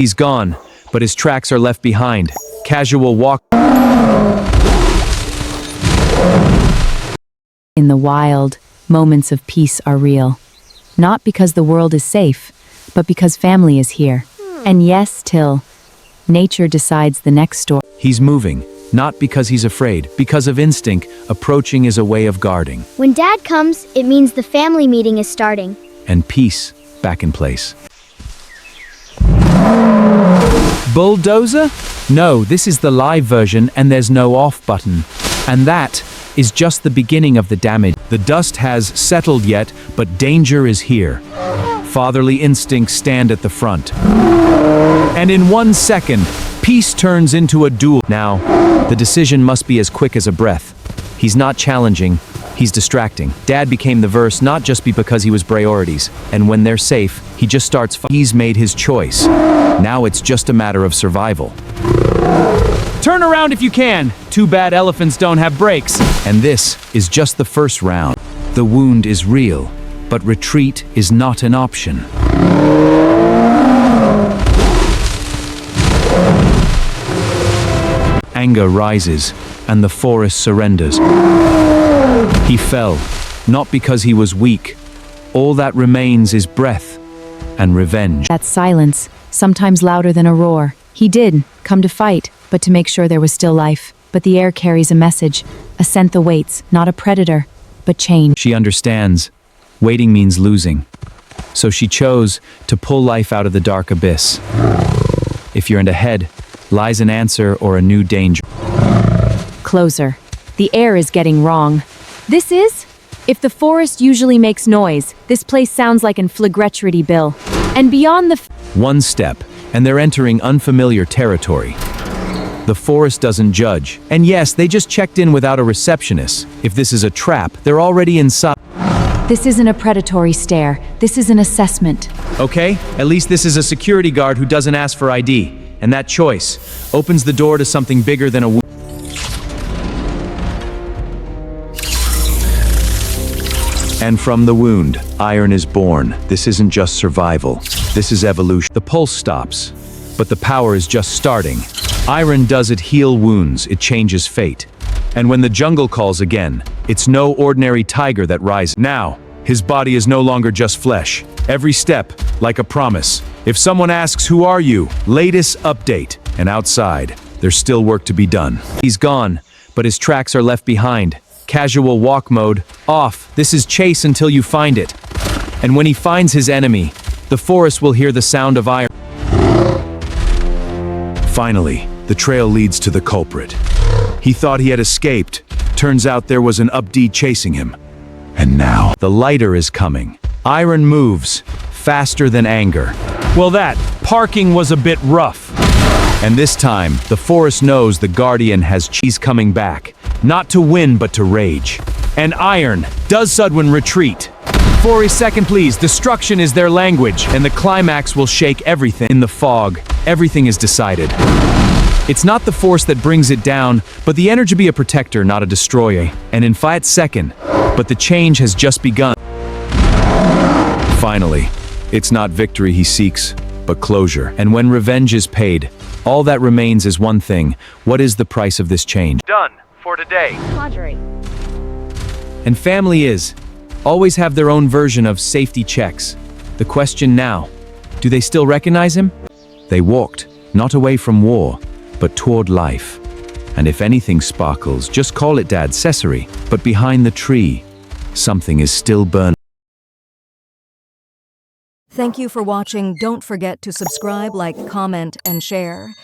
He's gone, but his tracks are left behind. Casual walk. In the wild, moments of peace are real. Not because the world is safe, but because family is here. And yes, till nature decides the next story. He's moving, not because he's afraid, because of instinct. Approaching is a way of guarding. When Dad comes, it means the family meeting is starting. And peace back in place. Bulldozer? No, this is the live version and there's no off button. And that is just the beginning of the damage. The dust has settled yet, but danger is here. Fatherly instincts stand at the front. And in 1 second, peace turns into a duel. Now, the decision must be as quick as a breath. He's not challenging, he's distracting. Dad became the verse not just because he was priorities, and when they're safe, he just starts. He's made his choice. Now it's just a matter of survival. Turn around if you can. Too bad elephants don't have brakes. And this is just the first round. The wound is real, but retreat is not an option. Anger rises, and the forest surrenders. He fell, not because he was weak. All that remains is breath and revenge. That silence, sometimes louder than a roar. He did come to fight, but to make sure there was still life. But the air carries a message, a scent that waits, not a predator, but change. She understands. Waiting means losing. So she chose to pull life out of the dark abyss. If you're in ahead, lies an answer or a new danger. Closer. The air is getting wrong. This is? If the forest usually makes noise, this place sounds like an flagretrity bill. And beyond the... One step, and they're entering unfamiliar territory. The forest doesn't judge. And yes, they just checked in without a receptionist. If this is a trap, they're already inside. This isn't a predatory stare. This is an assessment. Okay, at least this is a security guard who doesn't ask for ID. And that choice opens the door to something bigger than a... And from the wound, iron is born. This isn't just survival. This is evolution. The pulse stops, but the power is just starting. Iron doesn't heal wounds, it changes fate. And when the jungle calls again, it's no ordinary tiger that rises. Now, his body is no longer just flesh. Every step, like a promise. If someone asks, "Who are you?" Latest update. And outside, there's still work to be done. He's gone, but his tracks are left behind. Casual walk mode, off. This is chase until you find it. And when he finds his enemy, the forest will hear the sound of iron. Finally, the trail leads to the culprit. He thought he had escaped. Turns out there was an update chasing him. And now, the lighter is coming. Iron moves, faster than anger. Well, that parking was a bit rough. And this time, the forest knows the guardian has cheese coming back. Not to win, but to rage. And iron does Sudwin retreat. For a second, please. Destruction is their language, and the climax will shake everything. In the fog, everything is decided. It's not the force that brings it down, but the energy to be a protector, not a destroyer. And in 5 seconds, but the change has just begun. Finally, it's not victory he seeks, but closure. And when revenge is paid, all that remains is one thing. What is the price of this change? Done for today. And family is always have their own version of safety checks. The question now, do they still recognize him? They walked, not away from war, but toward life. And if anything sparkles, just call it Dad Cesare. But behind the tree, something is still burning. Thank you for watching. Don't forget to subscribe, like, comment, and share.